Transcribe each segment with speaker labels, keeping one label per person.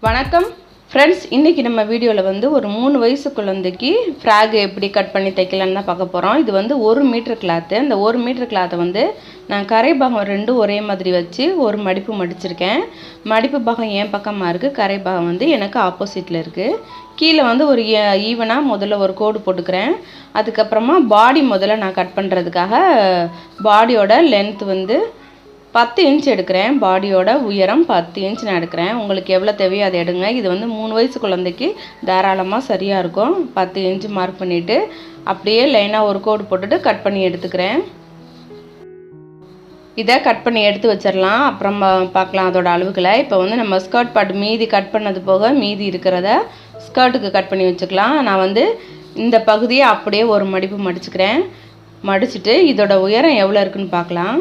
Speaker 1: வணக்கம் ஃப்ரெண்ட்ஸ், இன்றைக்கி நம்ம வீடியோவில் வந்து ஒரு 3 வயசு குழந்தைக்கு ஃப்ராக் எப்படி கட் பண்ணி தைக்கலான்னு தான் பார்க்க போகிறோம். இது வந்து 1 மீட்டர் கிளாத்து. அந்த 1 மீட்டர் கிளாத்தை வந்து நான் கரை பாகம் 2 ஒரே மாதிரி வச்சு ஒரு மடிப்பு மடிச்சிருக்கேன். மடிப்பு பாகம் என் பக்கமாக இருக்குது, கரை பாகம் வந்து எனக்கு ஆப்போசிட்டில் இருக்குது. கீழே வந்து ஒரு ஈவனாக முதல்ல ஒரு கோடு போட்டுக்கிறேன். அதுக்கப்புறமா பாடி முதல்ல நான் கட் பண்ணுறதுக்காக பாடியோட லென்த் வந்து 10 இன்ச் எடுக்கிறேன். பாடியோட உயரம் 10 இன்ச் நான் எடுக்கிறேன். உங்களுக்கு எவ்வளோ தேவையோ அதை எடுங்க. இது வந்து 3 வயசு குழந்தைக்கு தாராளமாக சரியாக இருக்கும். 10 இன்ச் மார்க் பண்ணிவிட்டு அப்படியே லைனாக ஒரு கோடு போட்டுட்டு கட் பண்ணி எடுத்துக்கிறேன். இதை கட் பண்ணி எடுத்து வச்சிடலாம், அப்புறம் பார்க்கலாம் அதோட அளவுகளை. இப்போ வந்து நம்ம ஸ்கர்ட் பார்ட் மீதி கட் பண்ணது போக மீதி இருக்கிறத ஸ்கர்ட்டுக்கு கட் பண்ணி வச்சுக்கலாம். நான் வந்து இந்த பகுதியை அப்படியே ஒரு மடிப்பு மடிச்சுக்கிறேன். மடிச்சுட்டு இதோட உயரம் எவ்வளோ இருக்குன்னு பார்க்கலாம்.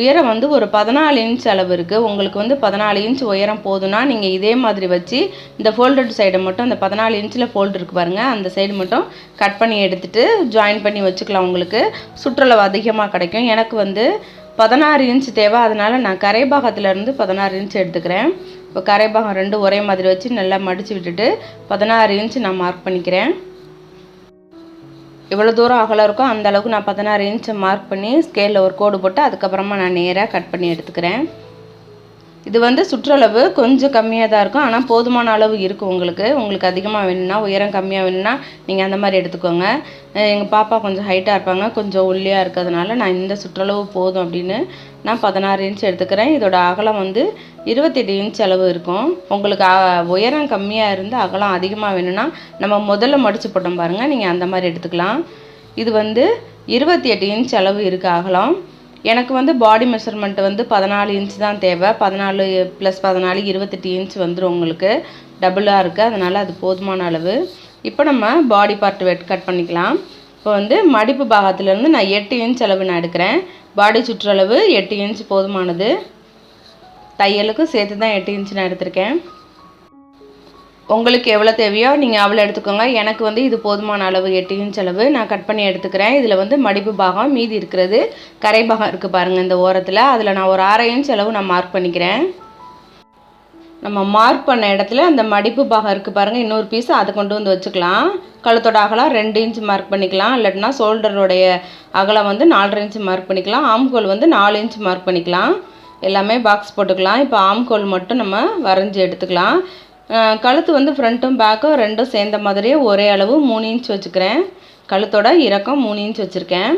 Speaker 1: உயரம் வந்து ஒரு 14 இன்ச் அளவு இருக்குது. உங்களுக்கு வந்து 14 இன்ச் உயரம் போதும்னா நீங்கள் இதே மாதிரி வச்சு இந்த ஃபோல்டட் சைடை மட்டும், அந்த 14 இன்ச்சில் ஃபோல்டு இருக்குது பாருங்கள், அந்த சைடு மட்டும் கட் பண்ணி எடுத்துகிட்டு ஜாயின் பண்ணி வச்சுக்கலாம். உங்களுக்கு சுற்றளவு அதிகமாக கிடைக்கும். எனக்கு வந்து 16 இன்ச் தேவை, அதனால் நான் கரைபாகத்துலேருந்து 16 இன்ச் எடுத்துக்கிறேன். இப்போ கரைபாகம் 2 ஒரே மாதிரி வச்சு நல்லா மடித்து விட்டுட்டு 16 இன்ச் நான் மார்க் பண்ணிக்கிறேன். எவ்வளோ தூரம் அகலம் இருக்கோ அந்த அளவுக்கு நான் 16 இன்ச்சை மார்க் பண்ணி ஸ்கேலில் ஒரு கோடு போட்டு அதுக்கப்புறமா நான் நேராக கட் பண்ணி எடுத்துக்கிறேன். இது வந்து சுற்றளவு கொஞ்சம் கம்மியாக தான் இருக்கும், ஆனால் போதுமான அளவு இருக்கும். உங்களுக்கு அதிகமாக வேணும்னா, உயரம் கம்மியாக வேணும்னா நீங்கள் அந்த மாதிரி எடுத்துக்கோங்க. எங்கள் பாப்பா கொஞ்சம் ஹைட்டாக இருப்பாங்க, கொஞ்சம் ஒல்லியாக இருக்கிறதுனால நான் இந்த சுற்றளவு போதும் அப்படின்னு நான் 16 இன்ச் எடுத்துக்கிறேன். இதோட அகலம் வந்து 28 இன்ச் அளவு இருக்கும். உங்களுக்கு உயரம் கம்மியாக இருந்து அகலம் அதிகமாக வேணும்னா நம்ம முதல்ல மடித்து போட்டோம் பாருங்கள், நீங்கள் அந்த மாதிரி எடுத்துக்கலாம். இது வந்து 28 இன்ச் அளவு இருக்குது அகலம். எனக்கு வந்து பாடி மெஷர்மெண்ட் வந்து 14 இன்ச் தான் தேவை. 14 + 14 28 இன்ச் வந்துடும். உங்களுக்கு டபுளாக இருக்குது, அதனால் அது போதுமான அளவு. இப்போ நம்ம பாடி பார்ட் கட் பண்ணிக்கலாம். இப்போ வந்து மடிப்பு பாகத்துலேருந்து நான் 8 இன்ச் அளவு நான் எடுக்கிறேன். பாடி சுற்றளவு 8 இன்ச் போதுமானது. தையலுக்கும் சேர்த்து தான் 8 இன்ச் நான் எடுத்திருக்கேன். உங்களுக்கு எவ்வளோ தேவையோ நீங்கள் அவ்வளோ எடுத்துக்கோங்க. எனக்கு வந்து இது போதுமான அளவு 8 இன்ச் அளவு நான் கட் பண்ணி எடுத்துக்கிறேன். இதில் வந்து மடிப்பு பாகம் மீதி இருக்கிறது கரை பாகம் இருக்குது பாருங்கள் இந்த ஓரத்தில், அதில் நான் ஒரு 1/2 இன்ச் அளவு நான் மார்க் பண்ணிக்கிறேன். நம்ம மார்க் பண்ண இடத்துல அந்த மடிப்பு பாகம் இருக்குது பாருங்கள், இன்னொரு பீஸ் அதை கொண்டு வந்து வச்சுக்கலாம். கழுத்தோட அகலம் 2 இன்ச் மார்க் பண்ணிக்கலாம். இல்லாட்டினா ஷோல்டருடைய அகலம் வந்து 4.5 இன்ச் மார்க் பண்ணிக்கலாம். ஆம்கோல் வந்து 4 இன்ச் மார்க் பண்ணிக்கலாம். எல்லாமே பாக்ஸ் போட்டுக்கலாம். இப்போ ஆம்கோல் மட்டும் நம்ம வரைஞ்சி எடுத்துக்கலாம். கழுத்து வந்து ஃப்ரண்ட்டும் பேக்கும் ரெண்டும் சேர்ந்த மாதிரியே ஒரே அளவு 3 இன்ச் வச்சுக்கிறேன். கழுத்தோட இறக்கம் 3 இன்ச் வச்சுருக்கேன்.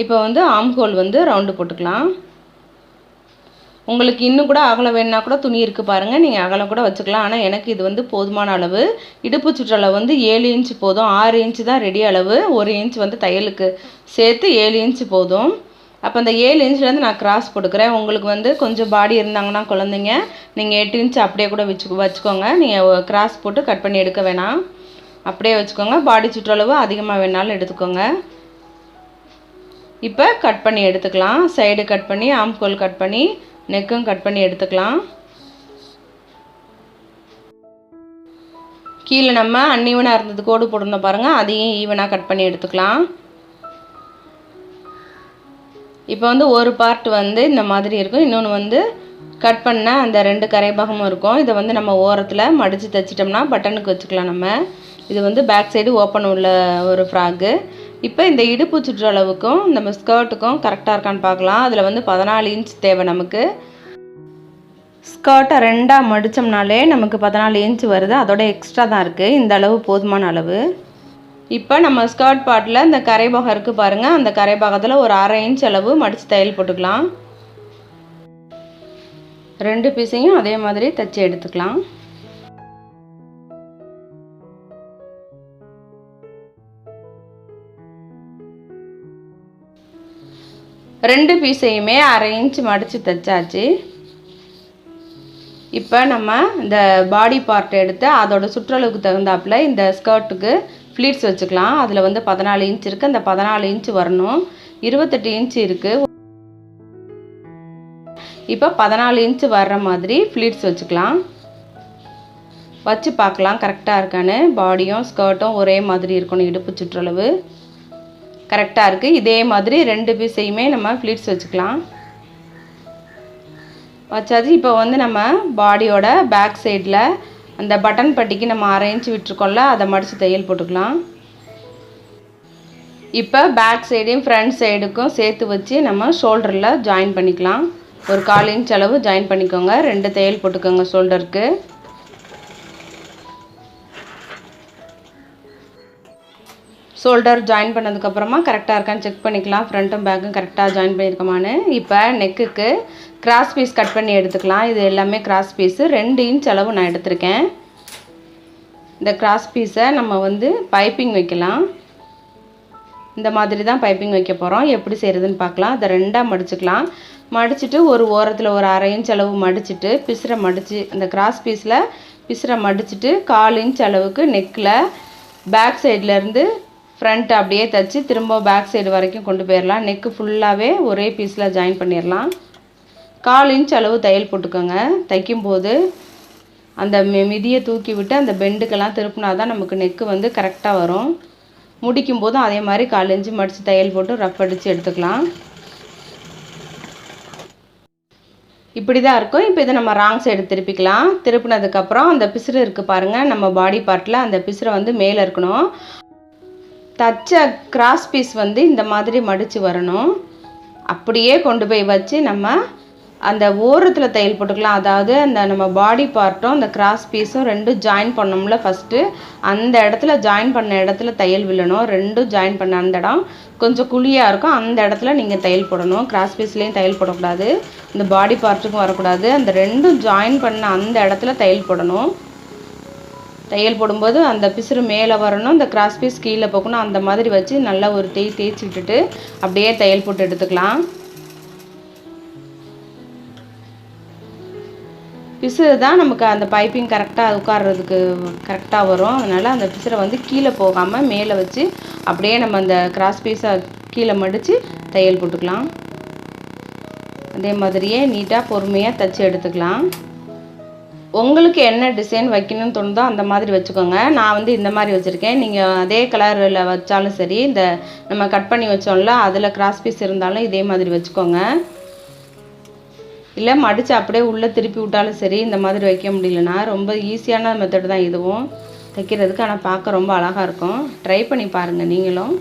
Speaker 1: இப்போ வந்து ஆம்ஹோல் வந்து ரவுண்டு போட்டுக்கலாம். உங்களுக்கு இன்னும் கூட அகலம் வேணுன்னா கூட துணி இருக்குது பாருங்கள், நீங்கள் அகலம் கூட வச்சுக்கலாம். ஆனால் எனக்கு இது வந்து போதுமான அளவு. இடுப்பு சுற்றளவு வந்து 7 இன்ச் போதும். 6 இன்ச் தான் ரெடி அளவு. 1 இன்ச் வந்து தையலுக்கு சேர்த்து 7 இன்ச் போதும். அப்போ அந்த 7 இன்ச்லேருந்து நான் கிராஸ் போட்டுக்கிறேன். உங்களுக்கு வந்து கொஞ்சம் பாடி இருந்தாங்கன்னா குழந்தைங்க நீங்கள் 8 இன்ச் அப்படியே கூட வச்சுக்கோங்க. நீங்கள் கிராஸ் போட்டு கட் பண்ணி எடுக்க வேணாம், அப்படியே வச்சுக்கோங்க. பாடி சுற்றளவு அதிகமாக வேணாலும் எடுத்துக்கோங்க. இப்போ கட் பண்ணி எடுத்துக்கலாம். சைடு கட் பண்ணி, ஆம்கோல் கட் பண்ணி, நெக்கும் கட் பண்ணி எடுத்துக்கலாம். கீழே நம்ம அன்ஈவனாக இருந்தது கோடு போட்டிருந்தோம் பாருங்கள், அதையும் ஈவனாக கட் பண்ணி எடுத்துக்கலாம். இப்போ வந்து ஒரு பார்ட் வந்து இந்த மாதிரி இருக்கும், இன்னொன்று வந்து கட் பண்ண அந்த 2 கரைபாகமும் இருக்கும். இதை வந்து நம்ம ஓரத்தில் மடித்து தைச்சிட்டோம்னா பட்டனுக்கு வச்சுக்கலாம். நம்ம இது வந்து பேக் சைடு ஓப்பன் உள்ள ஒரு ஃப்ராக்கு. இப்போ இந்த இடுப்பு சுற்றளவுக்கும் நம்ம ஸ்கர்ட்டுக்கும் கரெக்டாக இருக்கான்னு பார்க்கலாம். அதில் வந்து 14 இன்ச் தேவை நமக்கு. ஸ்கர்ட்டை 2ஆக மடித்தோம்னாலே நமக்கு 14 இன்ச் வருது, அதோட எக்ஸ்ட்ரா தான் இருக்குது. இந்த அளவு போதுமான அளவு. இப்போ நம்ம ஸ்கர்ட் பார்ட்டில் இந்த கரைபாகம் இருக்குது பாருங்கள், அந்த கரைபாகத்தில் ஒரு 1/2 இன்ச் அளவு மடித்து தையல் போட்டுக்கலாம். 2 பீஸையும் அதே மாதிரி தைச்சி எடுத்துக்கலாம். ரெண்டு பீஸையுமே 1/2 இன்ச் மடித்து தைச்சாச்சு. இப்போ நம்ம இந்த பாடி பார்ட் எடுத்து அதோட சுற்றளவுக்கு தகுந்தாப்பில் இந்த ஸ்கர்ட்டுக்கு ஃப்ளீட்ஸ் வச்சுக்கலாம். அதில் வந்து 14 இன்ச் இருக்குது, அந்த 14 இன்ச் வரணும். 28 இன்ச் இருக்குது. இப்போ 14 இன்ச் வர்ற மாதிரி ஃப்ளீட்ஸ் வச்சுக்கலாம். வச்சு பார்க்கலாம் கரெக்டாக இருக்கான்னு. பாடியும் ஸ்கர்ட்டும் ஒரே மாதிரி இருக்கணும். இடுப்பு சுற்றளவு கரெக்டாக இருக்குது. இதே மாதிரி 2 பீஸையுமே நம்ம ஃப்ளீட்ஸ் வச்சுக்கலாம். வச்சாச்சு. இப்போ வந்து நம்ம பாடியோட பேக் சைடில் அந்த பட்டன் பட்டிக்கு நம்ம 1/2 இன்ச் விட்டுருக்கோம்ல, அதை மடித்து தையல் போட்டுக்கலாம். இப்போ பேக் சைடையும் ஃப்ரண்ட் சைடுக்கும் சேர்த்து வச்சு நம்ம ஷோல்டரில் ஜாயின் பண்ணிக்கலாம். ஒரு 1/4 இன்ச் அளவு ஜாயின் பண்ணிக்கோங்க. 2 தையல் போட்டுக்கோங்க ஷோல்டருக்கு. ஷோல்டர் ஜாயின் பண்ணதுக்கப்புறமா கரெக்டாக இருக்கான்னு செக் பண்ணிக்கலாம். ஃப்ரண்ட்டும் பேக்கும் கரெக்டாக ஜாயின் பண்ணியிருக்கோமான்னு. இப்போ நெக்குக்கு கிராஸ் பீஸ் கட் பண்ணி எடுத்துக்கலாம். இது எல்லாமே கிராஸ் பீஸு 2 இன்ச் அளவு நான் எடுத்திருக்கேன். இந்த கிராஸ் பீஸை நம்ம வந்து பைப்பிங் வைக்கலாம். இந்த மாதிரி தான் பைப்பிங் வைக்க போகிறோம். எப்படி செய்கிறதுன்னு பார்க்கலாம். அதை 2ஆக மடிச்சுக்கலாம். மடிச்சுட்டு ஒரு ஓரத்தில் ஒரு 1/2 இன்ச் அளவு மடிச்சுட்டு பிசுரை மடித்து அந்த கிராஸ் பீஸில் பிசுரை மடிச்சுட்டு 1/4 இன்ச் அளவுக்கு நெக்கில் பேக் சைட்லேருந்து ஃப்ரண்ட் அப்படியே தைச்சி திரும்ப பேக் சைடு வரைக்கும் கொண்டு போயிடலாம். நெக்கு ஃபுல்லாகவே ஒரே பீஸில் ஜாயின் பண்ணிடலாம். 1/4 இன்ச் அளவு தையல் போட்டுக்கோங்க. தைக்கும்போது அந்த மிதியை தூக்கி விட்டு அந்த பெண்டுக்கெல்லாம் திருப்பினா தான் நமக்கு நெக்கு வந்து கரெக்டாக வரும். முடிக்கும் போதும் அதே மாதிரி 1/4 இன்ச்சு மடித்து தையல் போட்டு ரஃப் அடித்து எடுத்துக்கலாம். இப்படி தான் இருக்கும். இப்போ இதை நம்ம ராங் சைடு திருப்பிக்கலாம். திருப்பினதுக்கப்புறம் அந்த பிசுறு இருக்குது பாருங்கள், நம்ம பாடி பார்ட்டில் அந்த பிசுரை வந்து மேலே இருக்கணும். தச்ச கிராஸ் பீஸ் வந்து இந்த மாதிரி மடித்து வரணும். அப்படியே கொண்டு போய் வச்சு நம்ம அந்த ஓரத்தில் தையல் போட்டுக்கலாம். அதாவது அந்த நம்ம பாடி பார்ட்டும் அந்த கிராஸ் பீஸும் 2 ஜாயின் பண்ணோம்ல ஃபஸ்ட்டு, அந்த இடத்துல ஜாயின் பண்ண இடத்துல தையல் விழணும். 2 ஜாயின் பண்ண அந்த இடம் கொஞ்சம் குழியாக இருக்கும். அந்த இடத்துல நீங்கள் தையல் போடணும். கிராஸ் பீஸ்லேயும் தையல் போடக்கூடாது, இந்த பாடி பார்ட்டுக்கும் வரக்கூடாது. அந்த 2 ஜாயின் பண்ண அந்த இடத்துல தையல் போடணும். தையல் போடும்போது அந்த பிசுறு மேலே வரணும், இந்த கிராஸ் பீஸ் கீழே போகணும். அந்த மாதிரி வச்சு நல்லா ஒரு தேய்ச்சி விட்டுட்டு அப்படியே தையல் போட்டு எடுத்துக்கலாம். பிசுறு தான் நமக்கு அந்த பைப்பிங் கரெக்டாக உட்கார்றதுக்கு கரெக்டாக வரும். அதனால் அந்த பிசுரை வந்து கீழே போகாமல் மேலே வச்சு அப்படியே நம்ம அந்த கிராஸ் பீஸை கீழே மடித்து தையல் போட்டுக்கலாம். அதே மாதிரியே நீட்டாக பொறுமையாக தைச்சி எடுத்துக்கலாம். உங்களுக்கு என்ன டிசைன் வைக்கணும்னு தோணுதோ அந்த மாதிரி வச்சுக்கோங்க. நான் வந்து இந்த மாதிரி வச்சுருக்கேன். நீங்கள் அதே கலரில் வச்சாலும் சரி, இந்த நம்ம கட் பண்ணி வச்சோம்ல அதில் கிராஸ் பீஸ் இருந்தாலும் இதே மாதிரி வச்சுக்கோங்க. இல்லை மடித்து அப்படியே உள்ளே திருப்பி விட்டாலும் சரி. இந்த மாதிரி வைக்க முடியலன்னா ரொம்ப ஈஸியான மெத்தட் தான் இதுவும் தைக்கிறதுக்கு. ஆனால் பார்க்க ரொம்ப அழகாக இருக்கும். ட்ரை பண்ணி பாருங்கள் நீங்களும்.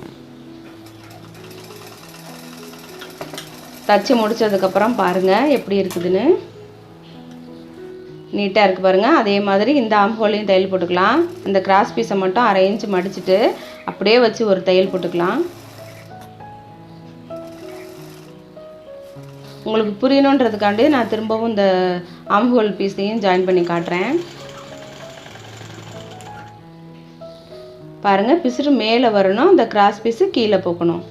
Speaker 1: தச்சு முடித்ததுக்கப்புறம் பாருங்கள் எப்படி இருக்குதுன்னு. நீட்டாக இருக்குது பாருங்கள். அதே மாதிரி இந்த ஆம்ஹோலையும் தையல் போட்டுக்கலாம். இந்த கிராஸ் பீஸை மட்டும் 1/2 இன்ச் மடிச்சுட்டு அப்படியே வச்சு ஒரு தையல் போட்டுக்கலாம். உங்களுக்கு புரியணுன்றதுக்காண்டி நான் திரும்பவும் இந்த ஆம்ஹோல் பீஸையும் ஜாயின் பண்ணி காட்டுறேன். பாருங்கள், பிசுறு மேலே வரணும், இந்த கிராஸ் பீஸு கீழே போகணும்.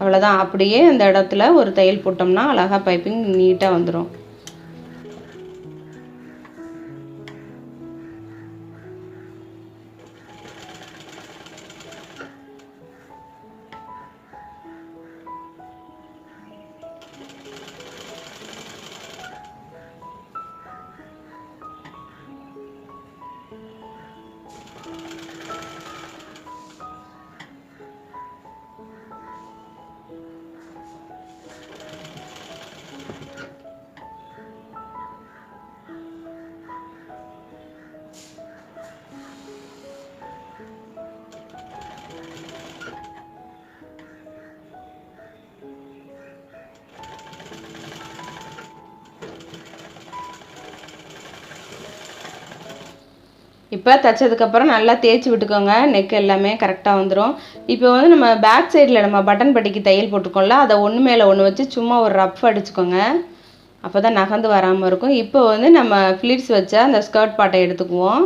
Speaker 1: அவ்வளோதான். அப்படியே அந்த இடத்துல ஒரு தையல் போட்டோம்னா அழகாக பைப்பிங் நீட்டாக வந்துடும். இப்போ தைச்சதுக்கப்புறம் நல்லா தேய்ச்சி விட்டுக்கோங்க. நெக் எல்லாமே கரெக்டாக வந்துடும். இப்போ வந்து நம்ம பேக் சைடில் நம்ம பட்டன் பட்டிக்கு தையல் போட்டுக்கோம்ல, அதை ஒன்று மேலே ஒன்று வச்சு சும்மா ஒரு ரஃப் அடிச்சுக்கோங்க. அப்போ தான் நகர்ந்து வராமல் இருக்கும். இப்போ வந்து நம்ம ஃப்ளீட்ஸ் வச்ச அந்த ஸ்கர்ட் பாட்டை எடுத்துக்குவோம்.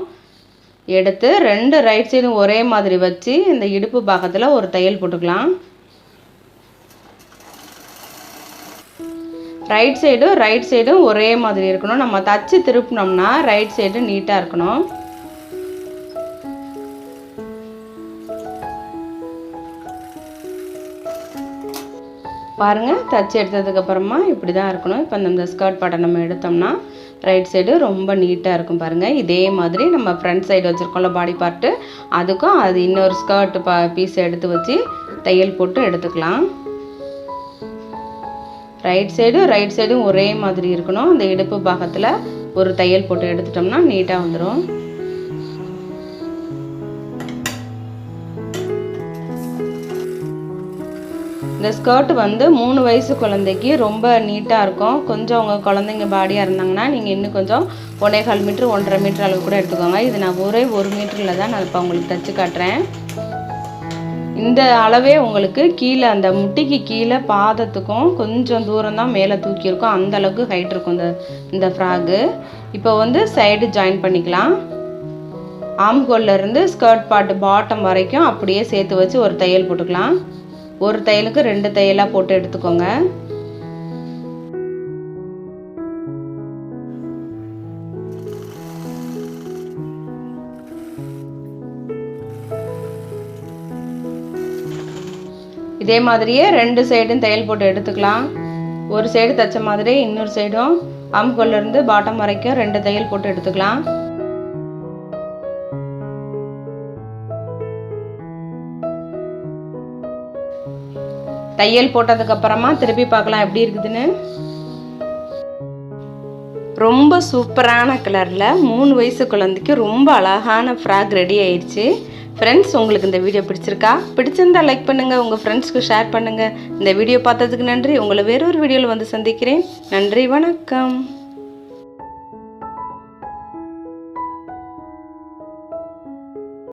Speaker 1: எடுத்து 2 ரைட் சைடும் ஒரே மாதிரி வச்சு இந்த இடுப்பு பாகத்தில் ஒரு தையல் போட்டுக்கலாம். ரைட் சைடும் ஒரே மாதிரி இருக்கணும். நம்ம தச்சு திருப்பினோம்னா ரைட் சைடு நீட்டாக இருக்கணும். பாருங்கள், தச்சு எடுத்ததுக்கப்புறமா இப்படி தான் இருக்கணும். இப்போ இந்த ஸ்கர்ட் பாட்டை நம்ம எடுத்தோம்னா ரைட் சைடு ரொம்ப நீட்டாக இருக்கும் பாருங்கள். இதே மாதிரி நம்ம ஃப்ரண்ட் சைடு வச்சுருக்கோம்ல பாடி பார்ட்டு, அதுக்கும் அது இன்னொரு ஸ்கர்ட் பீஸ் எடுத்து வச்சு தையல் போட்டு எடுத்துக்கலாம். ரைட் சைடும் ஒரே மாதிரி இருக்கணும். அந்த இடுப்பு பாகத்தில் ஒரு தையல் போட்டு எடுத்துட்டோம்னா நீட்டாக வந்துடும். இந்த ஸ்கர்ட் வந்து 3 வயசு குழந்தைக்கு ரொம்ப நீட்டாக இருக்கும். கொஞ்சம் உங்கள் குழந்தைங்க பாடியாக இருந்தாங்கன்னா நீங்கள் இன்னும் கொஞ்சம் 1.25 மீட்டர் 1.5 மீட்டர் அளவு கூட எடுத்துக்கோங்க. இது நான் ஒரே 1 மீட்டரில் தான் நான் இப்போ உங்களுக்கு தைச்சு காட்டுறேன். இந்த அளவே உங்களுக்கு கீழே அந்த முட்டிக்கு கீழே பாதத்துக்கும் கொஞ்சம் தூரம் தான் மேலே தூக்கியிருக்கும். அந்த அளவுக்கு ஹைட் இருக்கும் இந்த ஃப்ராகு. இப்போ வந்து சைடு ஜாயின் பண்ணிக்கலாம். ஆம்கோல்லேருந்து ஸ்கர்ட் பார்ட் பாட்டம் வரைக்கும் அப்படியே சேர்த்து வச்சு ஒரு தையல் போட்டுக்கலாம். ஒரு தையலுக்கு 2 தையலாக போட்டு எடுத்துக்கோங்க. இதே மாதிரியே 2 சைடும் தையல் போட்டு எடுத்துக்கலாம். ஒரு சைடு தைச்ச மாதிரி இன்னொரு சைடும் ஆம்கோல்லேருந்து பாட்டம் வரைக்கும் 2 தையல் போட்டு எடுத்துக்கலாம். தையல் போட்டதுக்கப்புறமா திருப்பி பார்க்கலாம் எப்படி இருக்குதுன்னு. ரொம்ப சூப்பரான கலரில் 3 வயசு குழந்தைக்கு ரொம்ப அழகான ஃப்ராக் ரெடி ஆயிடுச்சு. ஃப்ரெண்ட்ஸ், உங்களுக்கு இந்த வீடியோ பிடிச்சிருக்கா? பிடிச்சிருந்தா லைக் பண்ணுங்கள், உங்கள் ஃப்ரெண்ட்ஸ்க்கு ஷேர் பண்ணுங்கள். இந்த வீடியோ பார்த்ததுக்கு நன்றி. உங்களை வேறொரு வீடியோவில் வந்து சந்திக்கிறேன். நன்றி, வணக்கம்.